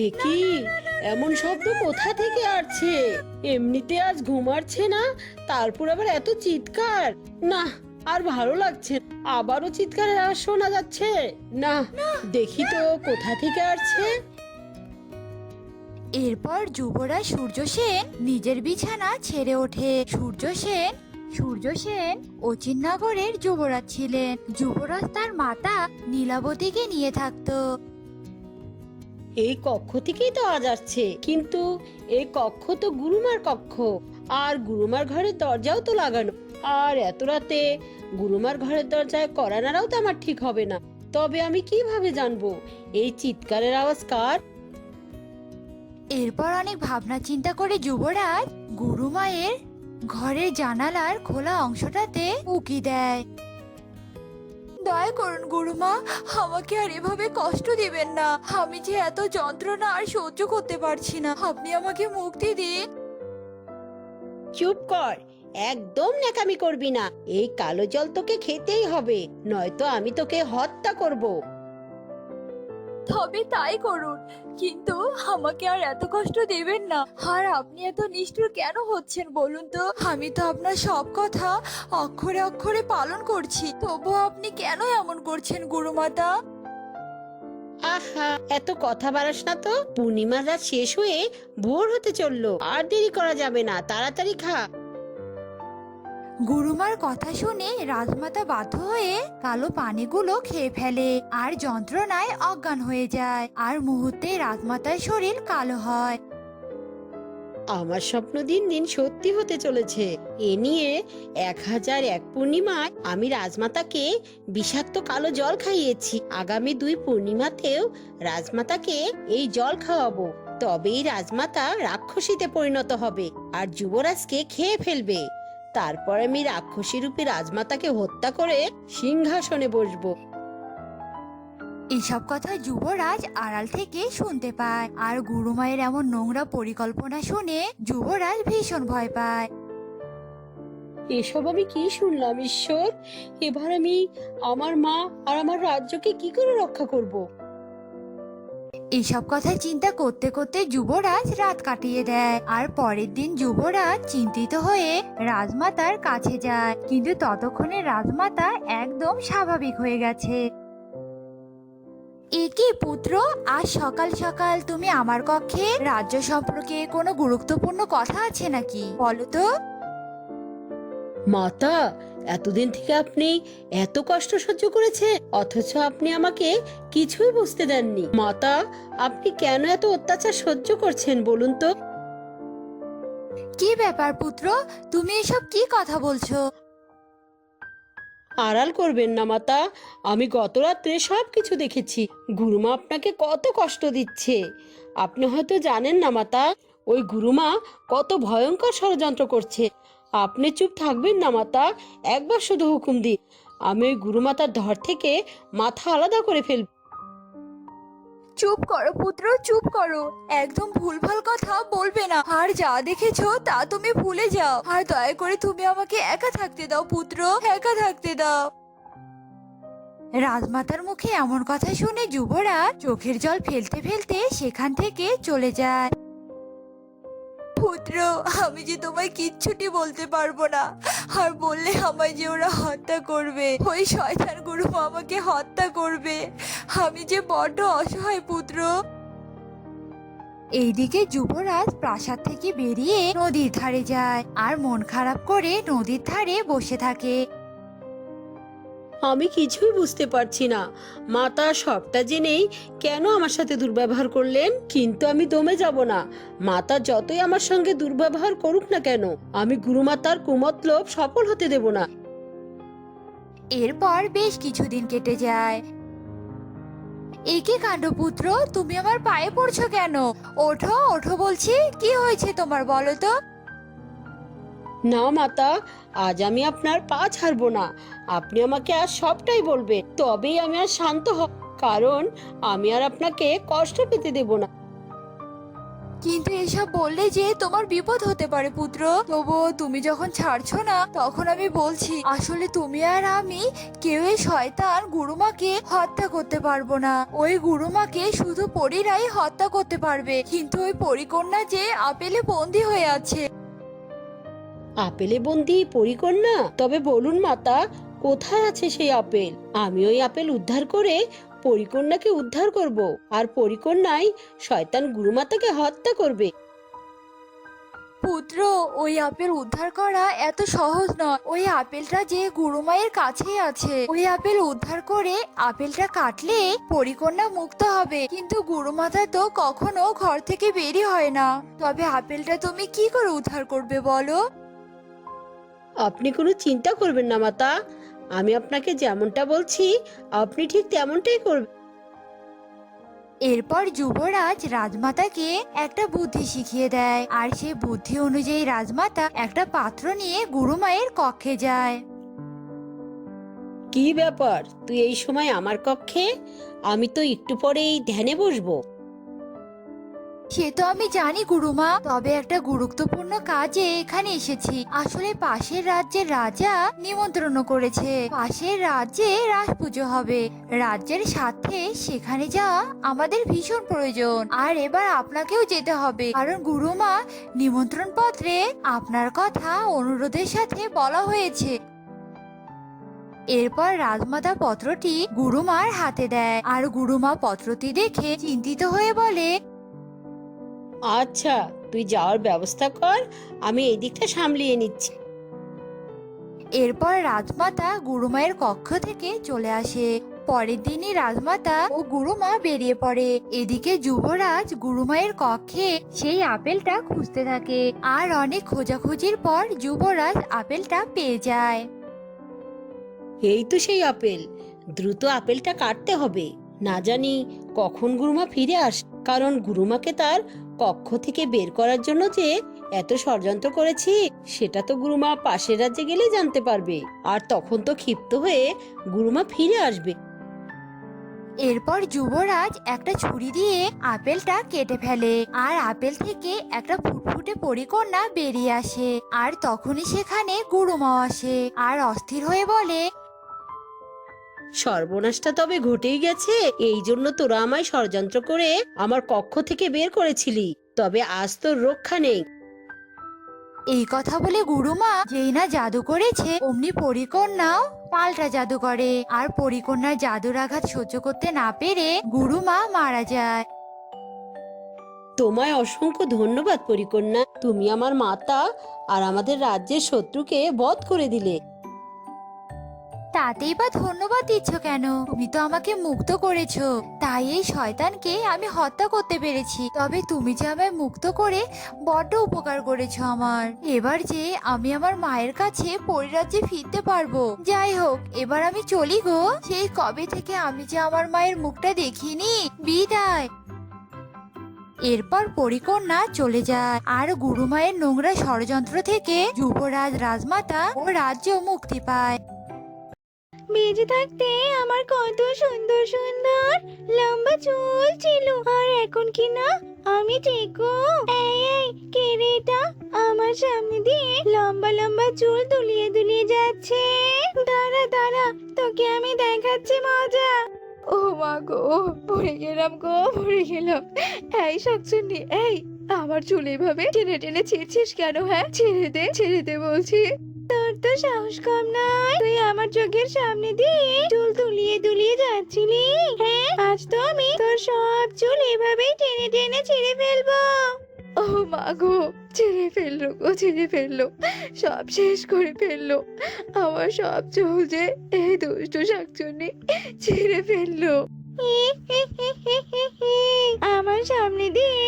এ কি এমন শব্দ কোথা থেকে আসছে? এমনিতে আজ ঘুমাচ্ছে না, তারপর আবার এত চিৎকার। না, আর ভালো লাগছে না। আবারও চিৎকারের আওয়াজ শোনা যাচ্ছে। না, দেখি তো কোথা থেকে আসছে। এরপর যুবরাজ সূর্য সেন নিজের বিছানা ছেড়ে ওঠে। সূর্য সেন অচিননগরের যুবরাজ ছিলেন। যুবরাজ তার মাতা নীলাবতীকে নিয়ে থাকতো। এই কক্ষ থেকেই তো আওয়াজ আসছে, কিন্তু এই কক্ষ তো গুরুমার কক্ষ, আর গুরুমার ঘরের দরজাও তো লাগানো। আর এত রাতে গুরুমার ঘরের দরজায় কড়া নাড়াও তো আমার ঠিক হবে না। তবে আমি কিভাবে জানবো এই চিৎকারের আওয়াজ কার? এরপর অনেক ভাবনা চিন্তা করে যুবরাজ গুরুমায়ের ঘরের জানালার খোলা অংশটাতে উকি দেয়। দয়া করুন গুরুমা, আমাকে আর এভাবে কষ্ট দিবেন না। আমি যে এত যন্ত্রণা আর সহ্য করতে পারছি না, আপনি আমাকে মুক্তি দিন। চুপ কর, একদম ন্যাকামি করবি না। এই কালো জল তোকে খেতেই হবে, নয়তো আমি তোকে হত্যা করব। তবে তাই করুন, কিন্তু আমাকে আর এত কষ্ট দেবেন না। আর আপনি এত নিষ্ঠুর কেন হচ্ছেন বলুন তো? আমি তো আপনার সব কথা অক্ষরে অক্ষরে পালন করছি, তবুও আপনি কেন এমন করছেন গুরুমাতা? আহা, এত কথা বাড়াস না তো। পূর্ণিমা রাত শেষ হয়ে ভোর হতে চললো, আর দেরি করা যাবে না, তাড়াতাড়ি খা। গুরুমার কথা শুনে রাজমাতা বাধ্য হয়ে কালো পানিগুলো খেয়ে ফেলে আর যন্ত্রণায় অজ্ঞান হয়ে যায়। আর মুহূর্তে রাজমাতার শরীর কালো হয়। আমার স্বপ্ন দিন দিন সত্যি হতে চলেছে। এ নিয়ে 1001 পূর্ণিমায় আমি রাজমাতাকে বিষাক্ত কালো জল খাইয়েছি। আগামী 2 পূর্ণিমাতেও রাজমাতাকে এই জল খাওয়াবো। তবেই রাজমাতা রাক্ষসীতে পরিণত হবে আর যুবরাজকে খেয়ে ফেলবে। তারপর আমি রাক্ষসী রূপী রাজমাতাকে হত্যা করে সিংহাসনে বসবো। এসব কথা যুবরাজ আড়াল থেকে শুনতে পায়, আর গুরুমায়ের এমন নোংরা পরিকল্পনা শুনে যুবরাজ ভীষণ ভয় পায়। এসব আমি কি শুনলাম ঈশ্বর! এবার আমি আমার মা আর আমার রাজ্যকে কি করে রক্ষা করব? এইসব কথা চিন্তা করতে করতে যুবরাজ রাত কাটিয়ে দেয়। আর পরের দিন যুবরাজ চিন্তিত হয়ে রাজমাতার কাছে যায়, কিন্তু ততক্ষণে রাজমাতা একদম স্বাভাবিক হয়ে গেছে। এ কি পুত্র, আজ সকাল সকাল তুমি আমার কক্ষে? রাজ্য সম্পর্কে কোনো গুরুত্বপূর্ণ কথা আছে নাকি, বলো তো? মাতা, এতদিন থেকে আপনি এত কষ্ট সহ্য করেছে, অথচ আপনি আমাকে কিছুই বুঝতে দেননি। মাতা, আপনি কেন এত অত্যাচার সহ্য করছেন বলুন তো? কি ব্যাপার পুত্র, তুমি এসব কি কথা বলছো? আড়াল করবেন না মাতা, আমি গত রাত্রে সবকিছু দেখেছি। গুরুমা আপনাকে কত কষ্ট দিচ্ছে। আপনি হয়তো জানেন না মাতা, ওই গুরুমা কত ভয়ঙ্কর ষড়যন্ত্র করছে। আপনি চুপ থাকবেন না মাতা, একবার শুধু হুকুম দিন, আমি ওই গুরুমাতার ধর থেকে মাথা আলাদা করে ফেলব। চুপ করো পুত্র, চুপ করো। একদম ভুলভাল কথা বলবে না, আর যা দেখেছো তা তুমি ভুলে যাও। আর দয়া করে তুমি আমাকে একা থাকতে দাও পুত্র, একা থাকতে দাও। রাজমাতার মুখে এমন কথা শুনে যুবরাজ চোখের জল ফেলতে ফেলতে সেখান থেকে চলে যায়। পুত্র, আমি যে তোমায় কিচ্ছুটি বলতে পারবো না, আর বললে আমায় যে ওরা হত্যা করবে। ওই শয়তান গুরু আমাকে হত্যা করবে। আমি যে বড্ড অসহায় পুত্র। এইদিকে যুবরাজ প্রাসাদ থেকে বেরিয়ে নদীর ধারে যায় আর মন খারাপ করে নদীর ধারে বসে থাকে। আমি কিছুই বুঝতে পারছি না, মাতা সবটা জেনেই কেন আমার সাথে দুর্ব্যবহার করলেন। কিন্তু আমি দমে যাব না। মাতা যতই আমার সঙ্গে দুর্ব্যবহার করুক না কেন, আমি গুরুমাতার কুমতলব সফল হতে দেব না। এরপর বেশ কিছুদিন কেটে যায়। একে কাণ্ড পুত্র, তুমি আমার পায়ে পড়ছো কেন? ওঠো ওঠো বলছি, কি হয়েছে তোমার বলো তো? না মাতা, আজ আমি আপনার পা ছাড়বো না। আপনি আমাকে আজ সবটাই বলবেন, তবেই আমি আর শান্ত হব, কারণ আমি আর আপনাকে কষ্ট পেতে দেব না। কিন্তু এসব বললে যে তোমার বিপদ হতে পারে পুত্র। তবুও তুমি যখন ছাড়ছো না, তখন আমি বলছি আসলে তুমি আর আমি কেউ এই শয়তান গুরুমাকে হত্যা করতে পারবো না। ওই গুরুমাকে শুধু পরীরাই হত্যা করতে পারবে, কিন্তু ওই পরিকন্যা যে আপেলে বন্দী হয়ে আছে। আপেলে বন্দি পরিকন্যা? তবে বলুন মাতা, কোথায় আছে সেই আপেল? আমি ওই আপেল উদ্ধার করে পরিকন্যাকে উদ্ধার করব, আর পরিকন্যাই শয়তান গুরুমাতাকে হত্যা করবে। পুত্র, ওই আপেল উদ্ধার করা এত সহজ নয়। ওই আপেলটা যে গুরুমায়ের কাছেই আছে। ওই আপেল উদ্ধার করে আপেলটা কাটলে পরিকন্যা মুক্ত হবে, কিন্তু গুরুমাতা তো কখনো ঘর থেকে বেরই হয় না। তবে আপেলটা তুমি কি করে উদ্ধার করবে বলো? আপনি কোনো চিন্তা করবেন না মাতা, আমি আপনাকে যেমনটা বলছি আপনি ঠিক তেমনটাই করবেন। এরপর যুবরাজ রাজমাতাকে একটা বুদ্ধি শিখিয়ে দেয়, আর সেই বুদ্ধি অনুযায়ী রাজমাতা একটা পাত্র নিয়ে গুরুমায়ের কক্ষে যায়। কি ব্যাপার, তুই এই সময় আমার কক্ষে? আমি তো একটু পরেই ধ্যানে বসবো। সে তো আমি জানি গুরুমা, তবে একটা গুরুত্বপূর্ণ কাজে এখানে এসেছি। আসলে পাশের রাজ্যের রাজা নিমন্ত্রণ করেছে। পাশের রাজ্যে রাস পুজো হবে। রাজ্যের সাথে সেখানে যাওয়া আমাদের ভীষণ প্রয়োজন, আর এবার আপনাকেও যেতে হবে, কারণ গুরুমা নিমন্ত্রণ পত্রে আপনার কথা অনুরোধের সাথে বলা হয়েছে। এরপর রাজমাতা পত্রটি গুরুমার হাতে দেয়, আর গুরুমা পত্রটি দেখে চিন্তিত হয়ে বলে, আচ্ছা, তুই যাওয়ার ব্যবস্থা কর, আমি এই দিকটা সামলিয়ে নিচ্ছি। এরপর রাজমাতা গুরুমায়ের কক্ষ থেকে চলে আসে। পরের দিনই রাজমাতা ও গুরুমা বেরিয়ে পড়ে। এদিকে যুবরাজ গুরুমায়ের কক্ষে সেই আপেলটা খুঁজতে থাকে, আর অনেক খোঁজাখুঁজির পর যুবরাজ আপেলটা পেয়ে যায়। এই তো সেই আপেল, দ্রুত আপেলটা কাটতে হবে। না জানি কখন গুরুমা ফিরে আস, কারণ গুরুমাকে তার কক্ষ থেকে বের করার জন্য যে এত ষড়যন্ত্র করেছি সেটা তো গুরুমা পাশের রাজ্যে গেলে জানতে পারবে, আর তখন তো ক্ষিপ্ত হয়ে গুরুমা ফিরে আসবে। এরপর যুবরাজ একটা ছুরি দিয়ে আপেলটা কেটে ফেলে, আর আপেল থেকে একটা ফুটফুটে পরিকন্যা বেরিয়ে আসে। আর তখনই সেখানে গুরুমাও আসে, আর অস্থির হয়ে বলে, সর্বনাশটা তবে ঘটেই গেছে। এই জন্য তোরা আমায় ষড়যন্ত্র করে আমার কক্ষ থেকে বের করেছিলি, তবে আজ তোর রক্ষা নেই। এই কথা বলে গুরুমা যেই না জাদু করেছে, অমনি পরিকন্যাও পাল্টা জাদু করে, আর পরিকন্যার জাদুর আঘাত সহ্য করতে না পেরে গুরুমা মারা যায়। তোমায় অসংখ্য ধন্যবাদ পরিকন্যা, তুমি আমার মাতা আর আমাদের রাজ্যের শত্রুকে বধ করে দিলে। তাতেই বা ধন্যবাদ দিচ্ছ কেন? তুমি তো আমাকে মুক্ত করেছো, তাই এই শয়তানকে আমি হত্যা করতে পেরেছি। তবে তুমি যে আমায় মুক্ত করে বড্ড উপকার করেছো আমার। এবার যে আমি আমার মায়ের কাছে পরিরাজ্যে ফিরতে পারবো। যাই হোক, এবার আমি চলি গো। সেই কবে থেকে আমি যে আমার মায়ের মুখটা দেখিনি। বিদায়। এরপর পরিকন্যা চলে যায়, আর গুরুমায়ের নোংরা ষড়যন্ত্র থেকে যুবরাজ রাজমাতা ও রাজ্য মুক্তি পায়। বেঁচে থাকতে আমার কত সুন্দর সুন্দর লম্বা চুল ছিল, আর এখন কি না আমি টেকো। এই এই, কে রে এটা? আমার সামনে দিয়ে লম্বা লম্বা চুল দুলিয়ে দুলিয়ে যাচ্ছে। দাঁড়া দাঁড়া, তোকে আমি দেখাচ্ছি মজা। ও মা গো, পড়ে গেলাম গো, পড়ে গেলাম। এই শাকচুন্নি, এই আমার চুল এভাবে টেনে টেনে ছিঁড়ছিস কেন? হ্যাঁ, ছেড়ে দে বলছি। তোর তো সাহস কম নয়, তুই আমার চোখের সামনে দিয়ে চুল দুলিয়ে দুলিয়ে যাচ্ছিলি। হ্যাঁ, আজ তো আমি তোর সব চুল এভাবেই টেনে টেনে ছিঁড়ে ফেলবো। ও মা গো, ছিঁড়ে ফেললো গো, ছিঁড়ে ফেললো, সব শেষ করে ফেললো। আমার সব চুল যে এই দুষ্টু শাকচুন্নি ছিঁড়ে ফেললো। আমার সামনে দিয়ে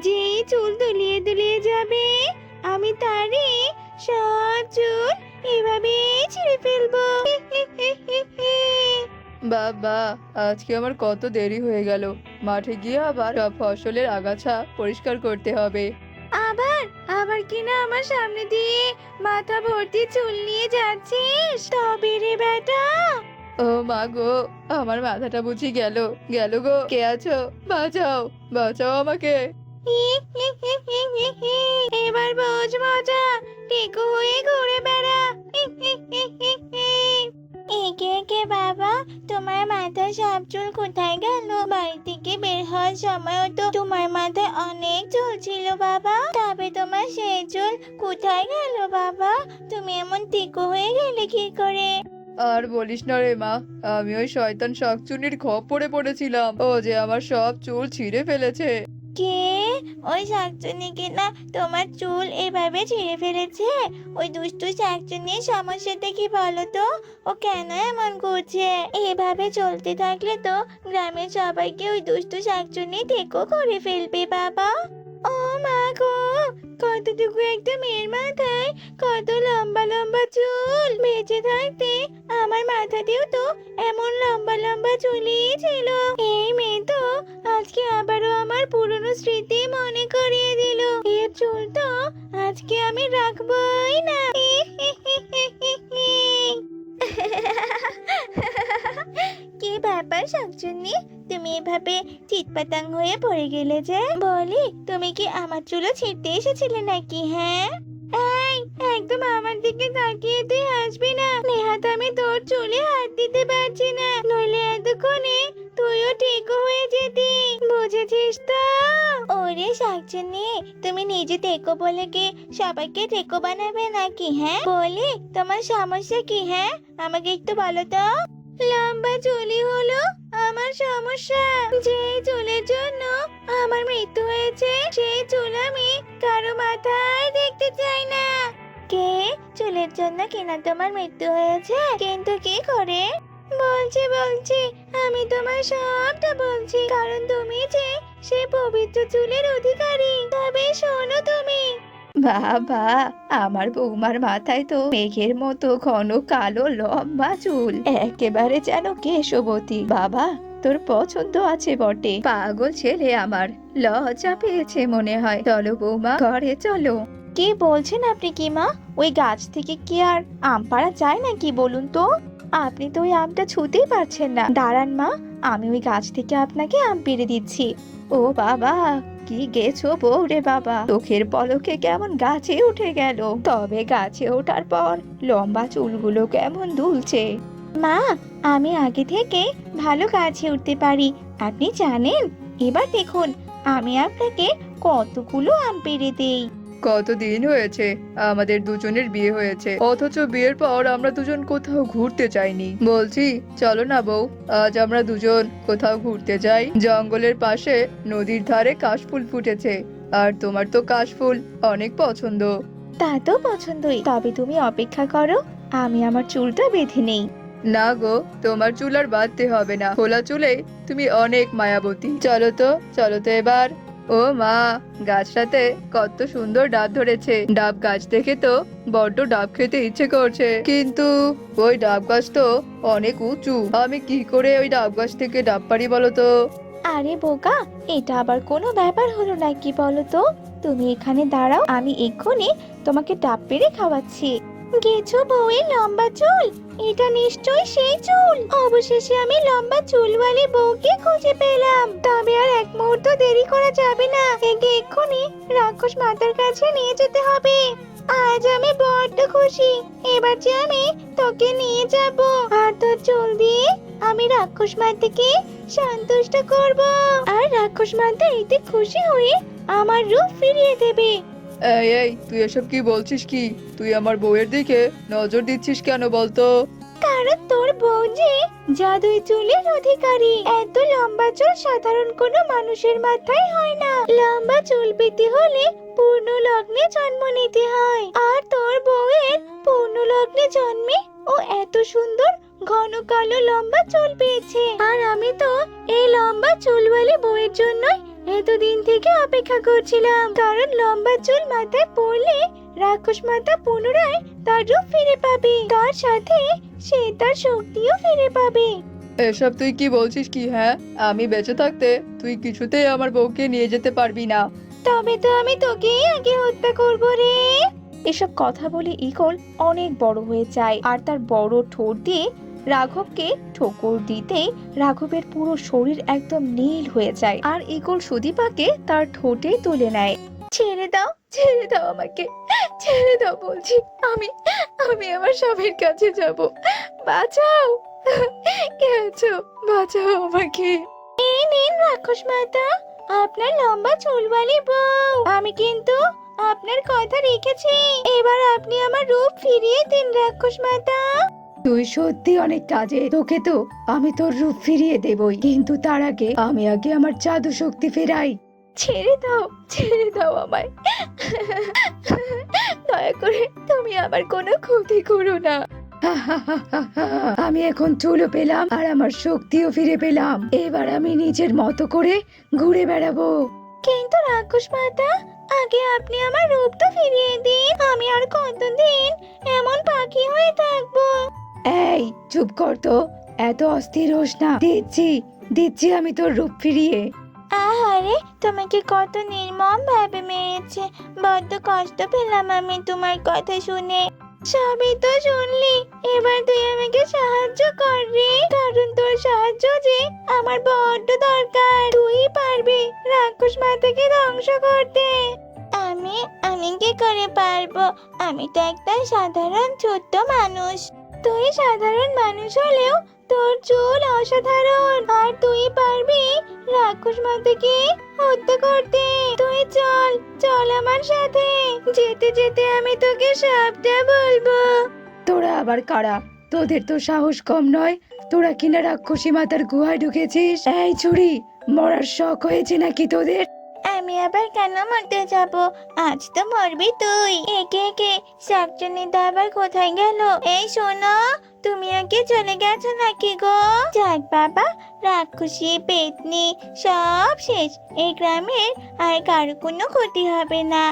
যেই চুল দুলিয়ে দুলিয়ে যাবে, আমি তারই সব চুল এভাবে ছিঁড়ে ফেলবো। বাবা, আজকে আমার কত দেরি হয়ে গেল। মাঠে গিয়ে আবার সব ফসলের আগাছা পরিষ্কার করতে হবে। আবার আবার কিনা আমার সামনে দিয়ে মাথা ভর্তি চুল নিয়ে যাচ্ছিস? তবে রে বেটা। ও মা গো, আমার মাথাটা বুঝি গেল গেল গো। কে আছো? বাঁচাও, বাঁচাও আমাকে। এবার বোঝ মজা, টেকো হয়ে ঘুরে বেড়া। একে একে বাবা, তোমার মাথায় সব চুল কোথায় গেল? বাড়ি থেকে বের হওয়ার সময়ও তো তোমার মাথায় অনেক চুল ছিল বাবা, তবে তোমার সেই চুল কোথায় গেল বাবা? তুমি এমন টেকো হয়ে গেলে কি করে? আর বলিস না রে মা, আমি ওই শয়তান শাকচুন্নির খপ্পরে পড়েছিলাম। ও যে আমার সব চুল ছিঁড়ে ফেলেছে। কে? ওই শাকচুন্নি কিনা তোমার চুল এভাবে ছিঁড়ে ফেলেছে? ওই দুষ্টু শাকচুন্নির সমস্যাটা কি বলো তো? ও কেন এমন করছে? এভাবে চলতে থাকলে তো গ্রামের সবাইকে ওই দুষ্টু শাকচুন্নি টেকো করে ফেলবে বাবা। ও মা গো, কতটুকু একটা মেয়ের মাথায় কত লম্বা লম্বা চুল! বেঁচে থাকতে আমার মাথাতেও তো এমন লম্বা লম্বা চুলই ছিল। এই মেয়ে তো আজকে আবারও আমার পুরনো স্মৃতি মনে করিয়ে দিল। এর চুল তো আজকে আমি রাখবই না। কি ব্যাপার শাকচুন্নি, তুমি এভাবে চিৎপাতাং হয়ে পড়ে গেলে যে? বলি, তুমি কি আমার চুলও ছিঁড়তে এসেছিলে নাকি? হ্যাঁ, এই একদম আমার দিকে তাকিয়ে তুই হাসবি না। নেহাত আমি তোর চুলে হাত দিতে পারছি না, নইলে এতক্ষণে তুইও টেকো হয়ে যেতি, বুঝেছিস তো? ওরে শাকচুন্নি, তুমি নিজে টেকো বলে কি সবাইকে টেকো বানাবে নাকি? হ্যাঁ, বলি তোমার সমস্যা কি? হ্যাঁ, আমাকে একটু বলো তো। লম্বা চুলই হলো আমার সমস্যা। যে চুলের জন্য আমার মৃত্যু হয়েছে, সেই চুল আমি কারো মাথায় দেখতে চাই না। কে? চুলের জন্য কিনা তোমার মৃত্যু হয়েছে? কিন্তু কি করে? বলছি আমি তোমার সবটা বলছি, কারণ তুমি যে সে পবিত্র চুলের অধিকারী। তবে শোনো তুমি। বাবা, আমার বৌমার মাথায় তো মেঘের মতো ঘন কালো লম্বা চুল, একেবারে যেন কেশবতী। বাবা, তোর পছন্দ আছে বটে। পাগল ছেলে আমার, লজ্জা পেয়েছে মনে হয়। চলো বৌমা, ঘরে চলো। কি বলছেন আপনি কি মা? ওই গাছ থেকে কি আর আম পাড়া যায় নাকি বলুন তো? আপনি তো ওই আমটা ছুঁতেই পারছেন না। দাঁড়ান মা, আমি ওই গাছ থেকে আপনাকে আম পেড়ে দিচ্ছি। ও বাবা, কি গেছো বউ রে বাবা, চোখের পলকে কেমন গাছে উঠে গেল। তবে গাছে ওঠার পর লম্বা চুলগুলো কেমন দুলছে। মা, আমি আগে থেকে ভালো গাছে উঠতে পারি, আপনি জানেন? এবার দেখুন আমি আপনাকে কতগুলো আম পেড়ে দেই। কতদিন হয়েছে আমাদের দুজনের বিয়ে হয়েছে, অথচ বিয়ের পর আমরা দুজন কোথাও ঘুরতে যাইনি। বলছি চলো না বউ, আজ আমরা দুজন কোথাও ঘুরতে যাই। জঙ্গলের পাশে নদীর ধারে কাশফুল ফুটেছে, আর তোমার তো কাশফুল অনেক পছন্দ। তা তো পছন্দই, তবে তুমি অপেক্ষা করো, আমি আমার চুলটা বেঁধে নেই। না গো, তোমার চুল আর বাঁধতে হবে না, খোলা চুলে তুমি অনেক মায়াবতী। চলো তো এবার। ও মা, গাছটাতে কত সুন্দর ডাব ধরেছে। ডাব গাছ দেখে তো বড্ড ডাব খেতে ইচ্ছে করছে, কিন্তু ওই ডাব গাছ তো অনেক উঁচু। আমি কি করে ওই ডাব গাছ থেকে ডাব পারি বলো তো? আরে বোকা, এটা আবার কোনো ব্যাপার হলো নাকি বলো তো? তুমি এখানে দাঁড়াও, আমি এক্ষুনি তোমাকে ডাব পেড়ে খাওয়াচ্ছি। গেছো বউয়ের লম্বা চুল, এটা নিশ্চয়ই সেই চুল। অবশেষে আমি লম্বা চুলওয়ালি বউকে খুঁজে পেলাম। তবে আর এক মুহূর্ত দেরি করা যাবে না, একে এক্ষুনি রাক্ষস মাতার কাছে নিয়ে যেতে হবে। আজ আমি বড্ড খুশি, এবার যে আমি তোকে নিয়ে যাব, আর তোর চুল দিয়ে আমি রাক্ষস মাতাকে সন্তুষ্ট করব, আর রাক্ষস মাতা এতে খুশি হয়ে আমার রূপ ফিরিয়ে দেবে। এই তুই এসব কি বলছিস? কি তুই আমার বউয়ের দিকে নজর দিচ্ছিস কেন বলতো? কারণ তোর বউ যে জাদুই চুলের অধিকারী। এত লম্বা চুল সাধারণ কোনো মানুষের মাথায় হয় না। লম্বা চুল পেতে হলে পূর্ণ লগ্নে জন্ম নিতে হয়, আর তোর বউয়ের পূর্ণ লগ্নে জন্মে ও এত সুন্দর ঘন কালো লম্বা চুল পেয়েছে। আর আমি তো এই লম্বা চুলওয়ালি বউয়ের জন্যই এতদিন থেকে অপেক্ষা করছিলাম, কারণ লম্বা চুল মাথায় পড়লে রাক্ষস মাতা পুনরায় তার রূপ ফিরে পাবে, তার সাথে সে তার শক্তিও ফিরে পাবে। এসব তুই কি বলছিস কি? হ্যাঁ, আমি বেঁচে থাকতে তুই কিছুতেই আমার বউকে নিয়ে যেতে পারবি না। তবে তো আমি তোকেই আগে হত্যা করব রে। এসব কথা বলে ঈগল অনেক বড় হয়ে যায়, আর তার বড় ঠোঁট দিয়ে রাঘবকে ঠোকর দিতে রাঘবের পুরো শরীর একদম নীল হয়ে যায় আর ইগল সুদীপাকে তার ঠোঁটে তুলে নেয়। ছেড়ে দাও আমাকে, ছেড়ে দাও বলছি। আমি আমি আমার স্বামীর কাছে যাব, বাঁচাও, কে আছো, বাঁচাও আমাকে। এই নিন রাক্ষস মাতা, আপনার লম্বা চুলওয়ালি বউ। আমি কিন্তু আপনার কথা রেখেছি, এবার আপনি আমার রূপ ফিরিয়ে দিন রাক্ষস মাতা। তুই সত্যি অনেক কাজে, তোকে তো আমি তোর রূপ ফিরিয়ে দেবই, কিন্তু তার আগে আমি আমার জাদু শক্তি ফেরাই। ছেড়ে দাও আমায়, দয়া করে তুমি আমার কোনো ক্ষতি করো না। আমি এখন চুলও পেলাম আর আমার শক্তিও ফিরে পেলাম, এবার আমি নিজের মতো করে ঘুরে বেড়াবো। কিন্তু রাক্ষস মাতা, আগে আপনি আমার রূপ তো ফিরিয়ে দিন, আমি আর কতদিন এমন পাখি হয়ে থাকবো। এই চুপ কর তো, এত অস্থির হোস না, দিচ্ছি আমি তোর রূপ ফিরিয়ে। আহারে, তোমাকে কত নির্মম ভাবে মেরেছে, বড্ড কষ্ট পেলাম আমি তোমার কথা শুনে। সবই তো শুনলি, এবার তুই আমাকে সাহায্য কর রে, কারণ তোর সাহায্য যে আমার বড্ড দরকার। তুই পারবি রাক্ষস মাতাকে ধ্বংস করতে। আমি কি করে পারবো? আমি তো একটা সাধারণ ছোট্ট মানুষ। তুই সাধারণ মানুষ হলেও তোর চুল অসাধারণ, আর তুই পারবি রাক্ষস মাতাকে হত্যা করতে। তুই চল আমার সাথে, যেতে যেতে আমি তোকে সবটা বলবো। তোরা আবার কারা? তোদের তো সাহস কম নয়, তোরা কিনা রাক্ষসী মাতার গুহায় ঢুকেছিস। এই ছুরি, মরার শখ হয়েছে নাকি তোদের? আমি আবার কেন মরতে যাব? আজ তো মরবি তুই। একে শাকচুন্নিটা আবার কোথায় গেল? এই শোনো, তুমি আগে চলে গেছো নাকি গো? যাক বাবা, রাক্ষসী পেতনি সব শেষ, এই গ্রামের আর কারো কোনো ক্ষতি হবে না।